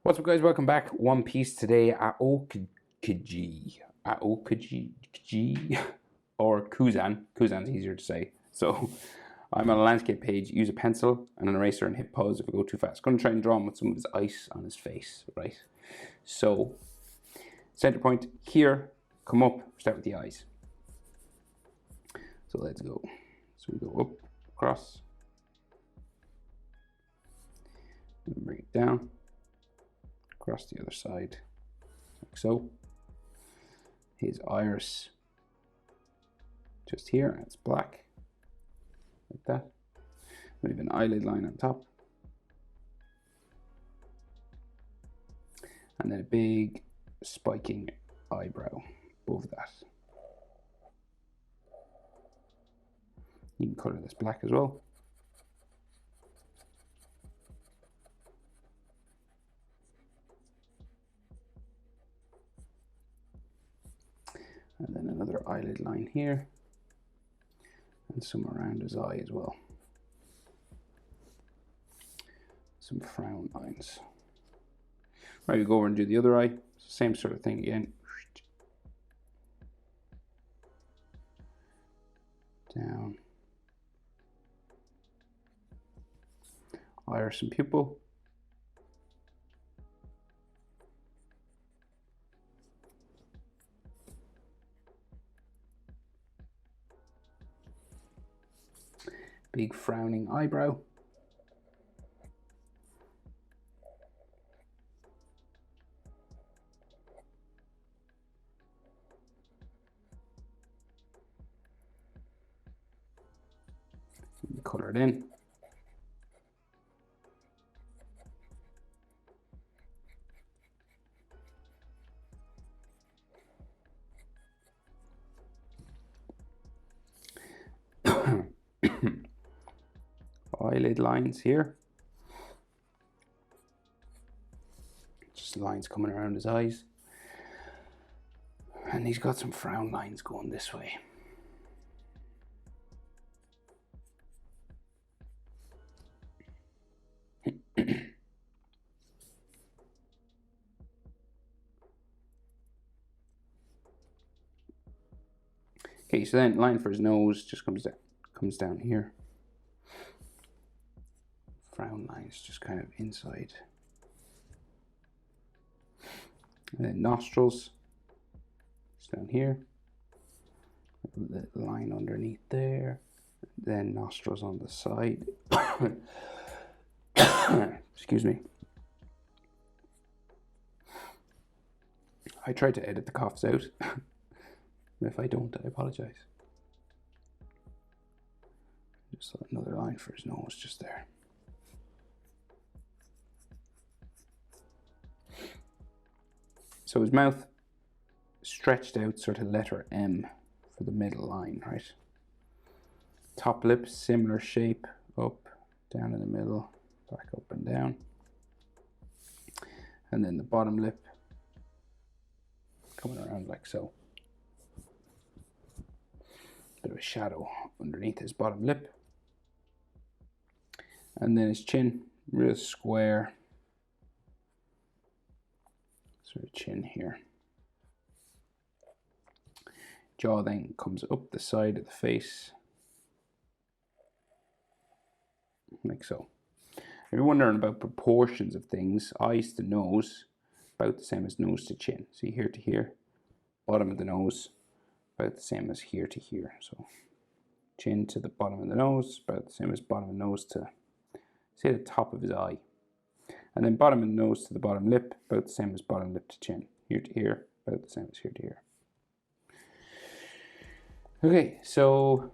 What's up, guys? Welcome back. One Piece today. Aokiji, or Kuzan. Kuzan's easier to say. So I'm on a landscape page. Use a pencil and an eraser and hit pause if I go too fast. Going to try and draw him with some of his ice on his face, right? So center point here. Come up. Start with the eyes. So let's go. So we go up, across, and bring it down. Across the other side, like so. His iris just here, and it's black, like that. We have an eyelid line on top, and then a big spiking eyebrow above that. You can color this black as well. And then another eyelid line here, and some around his eye as well. Some frown lines. Right, we go over and do the other eye. Same sort of thing again. Down. Iris and pupil. Big frowning eyebrow. Color it in. Eyelid lines here. Just lines coming around his eyes. And he's got some frown lines going this way. Okay, so then line for his nose just comes down here. Frown lines just kind of inside. And then nostrils, it's down here. The line underneath there. Then nostrils on the side. Excuse me. I tried to edit the coughs out. If I don't, I apologize. Just another line for his nose just there. So his mouth stretched out, sort of letter M for the middle line, right? Top lip, similar shape, up, down in the middle, back up and down. And then the bottom lip coming around like so. Bit of a shadow underneath his bottom lip. And then his chin, real square. Sort of chin here. Jaw then comes up the side of the face, like so. If you're wondering about proportions of things, eyes to nose, about the same as nose to chin. See, here to here, bottom of the nose, about the same as here to here. So chin to the bottom of the nose, about the same as bottom of the nose to, say, the top of his eye. And then bottom of the nose to the bottom lip, about the same as bottom lip to chin. Here to here, about the same as here to here. Okay, so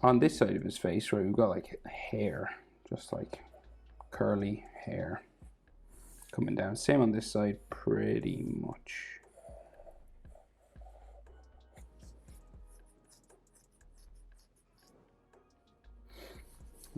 on this side of his face, right, we've got like hair, just like curly hair coming down. Same on this side, pretty much.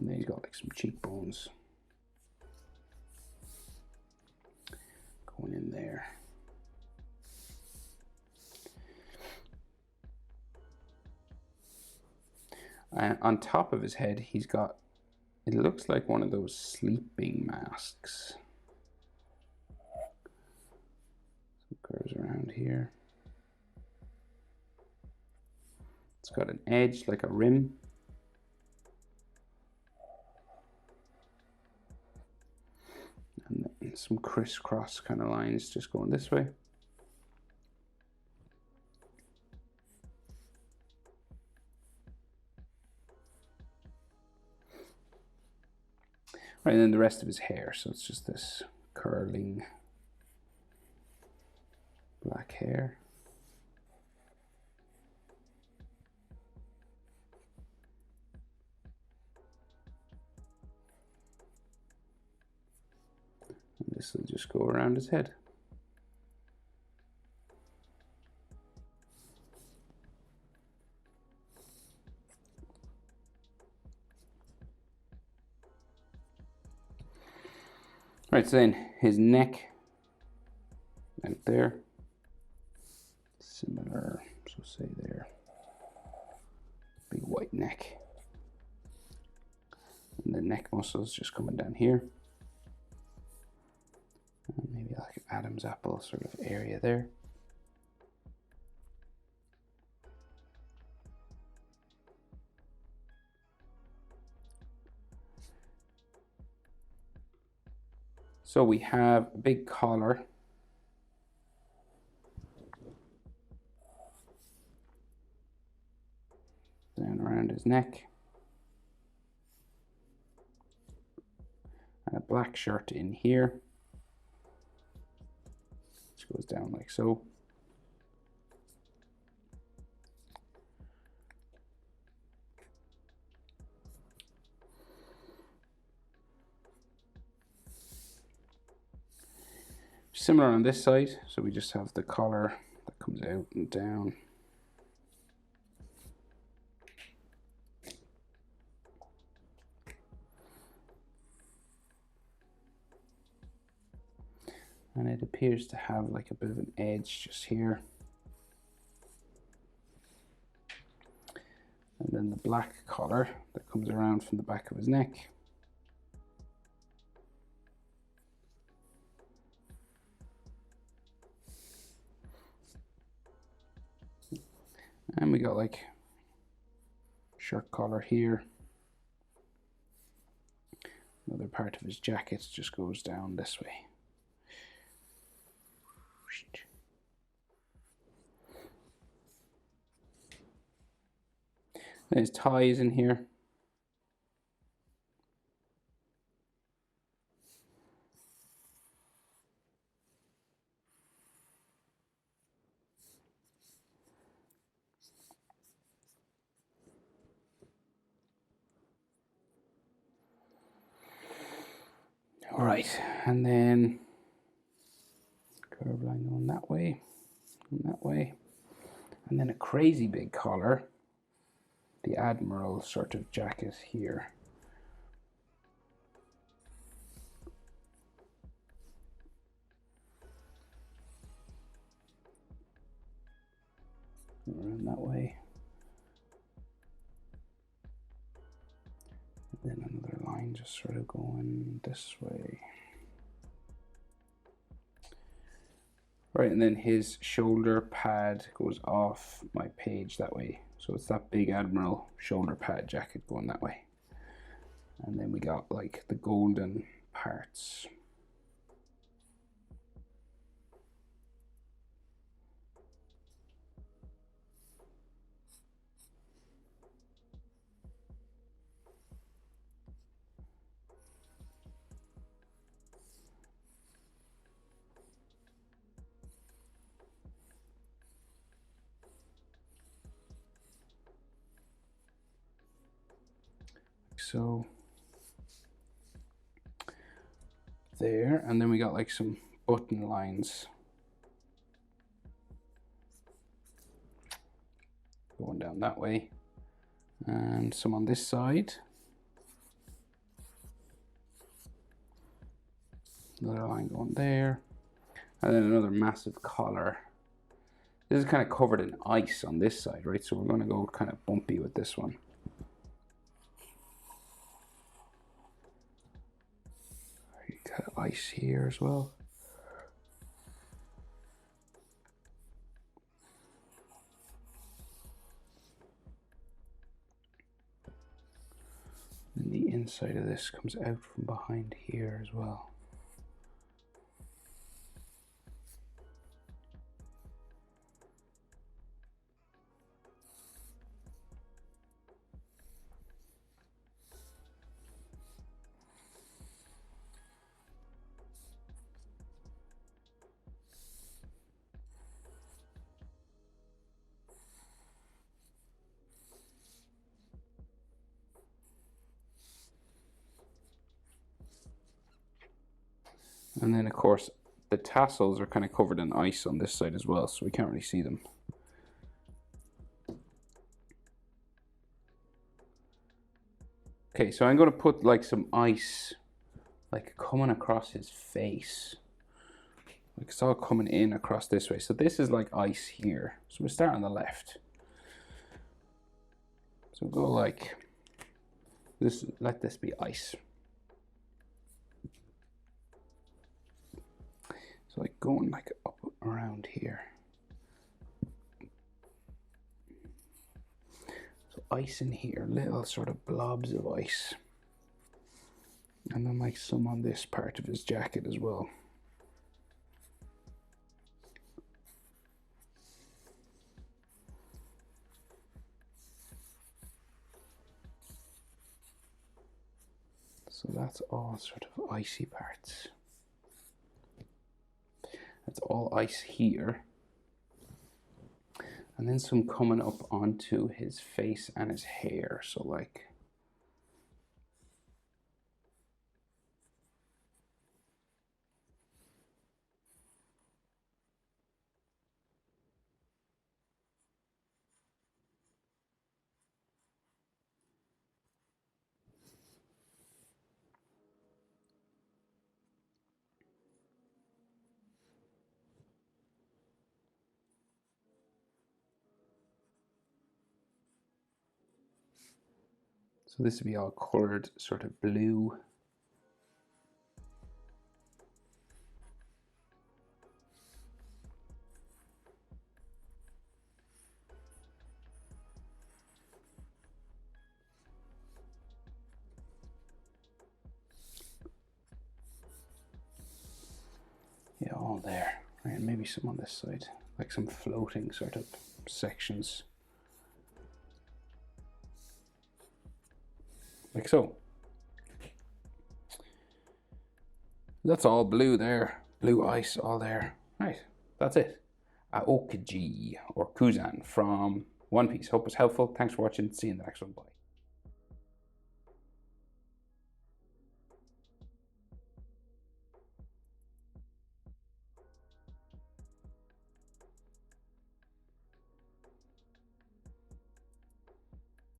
And then he's got like some cheekbones going in there. And on top of his head, he's got, it looks like one of those sleeping masks. got an edge like a rim. And then some crisscross kind of lines just going this way. Right, and then the rest of his hair, so it's just this curling black hair. And this will just go around his head. Right, so then his neck out there, similar, so say there, big white neck. And the neck muscles just coming down here. And maybe like an Adam's apple sort of area there. So we have a big collar. Down around his neck. And a black shirt in here. Which goes down like so. Similar on this side, so we just have the collar that comes out and down. And it appears to have like a bit of an edge just here. And then the black collar that comes around from the back of his neck. And we got like shirt collar here. Another part of his jacket just goes down this way. There's ties in here. All right, and then curve line going that way, and that way, and then a crazy big collar, the Admiral sort of jacket here. Around that way. And then another line just sort of going this way. Right, and then his shoulder pad goes off my page that way. So it's that big Admiral shoulder pad jacket going that way. And then we got like the golden parts. So there, and then we got like some button lines going down that way, and some on this side. Another line going there, and then another massive collar. This is kind of covered in ice on this side, right? So we're going to go kind of bumpy with this one. You got ice here as well. side of this comes out from behind here as well. And then of course the tassels are kind of covered in ice on this side as well, so we can't really see them. Okay, so I'm going to put like some ice like coming across his face. Like it's all coming in across this way. So this is like ice here. So we start on the left. So go like this, let this be ice. So like going like up around here. So ice in here, little sort of blobs of ice. And then like some on this part of his jacket as well. So that's all sort of icy parts. That's all ice here. And then some coming up onto his face and his hair. So like, so this would be all colored sort of blue. Yeah, all there. Right, and maybe some on this side, like some floating sort of sections. Like so. That's all blue there. Blue ice all there. Right, that's it. Aokiji or Kuzan from One Piece. Hope it's helpful. Thanks for watching. See you in the next one. Bye.